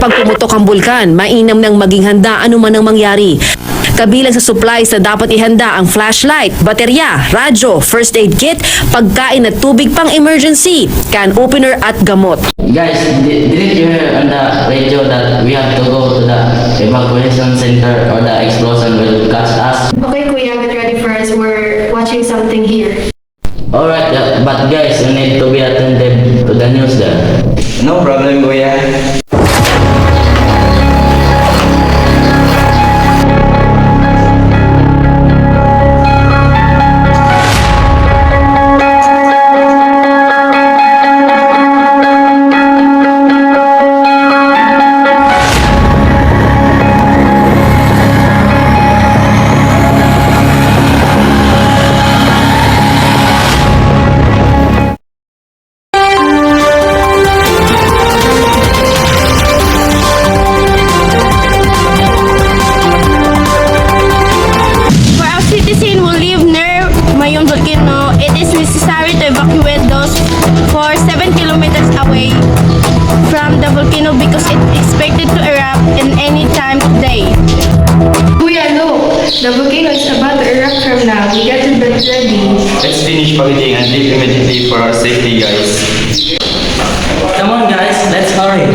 Kapag pumutok ang bulkan, mainam nang maging handa anuman ang mangyari. Kabilang sa supplies na dapat ihanda ang flashlight, baterya, radyo, first aid kit, pagkain at tubig pang emergency, can opener at gamot. Guys, didn't you hear on the radio that we have to go to the evacuation center or the explosion will catch us? Okay, Kuya, get ready for us. We're watching something here. Alright, but guys, you need to be attentive to the news there. No problem, Kuya. For our citizen who live near Mayon Volcano, it is necessary to evacuate those for 7 kilometers away from the volcano because it is expected to erupt in any time today. Kuya, no! The volcano is about to erupt from now. We got to get ready. Let's finish packing and leave immediately for our safety, guys. Come on guys, let's hurry.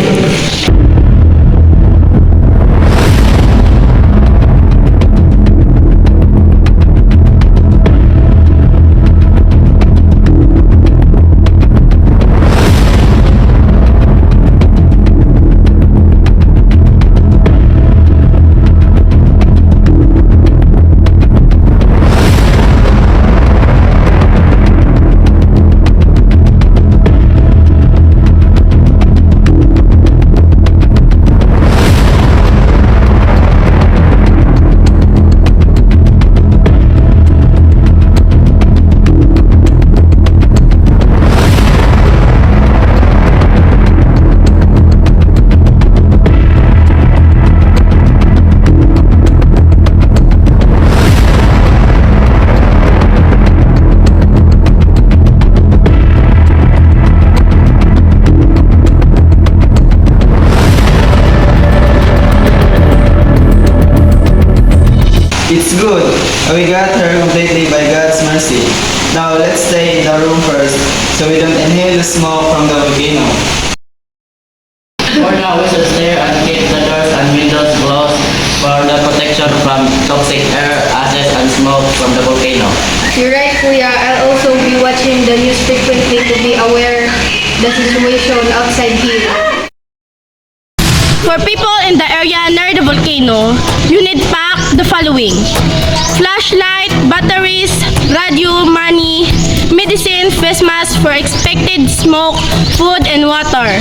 It's good. We got her completely by God's mercy. Now let's stay in the room first so we don't inhale the smoke from the volcano. For now, we should stay and keep the doors and windows closed for the protection from toxic air, ashes, and smoke from the volcano. You're right, Kuya. I'll also be watching the news frequently to be aware the situation outside here. For people in the area near the volcano, you need pack the following: flashlight, batteries, radio, money, medicine, face mask for expected smoke, food, and water.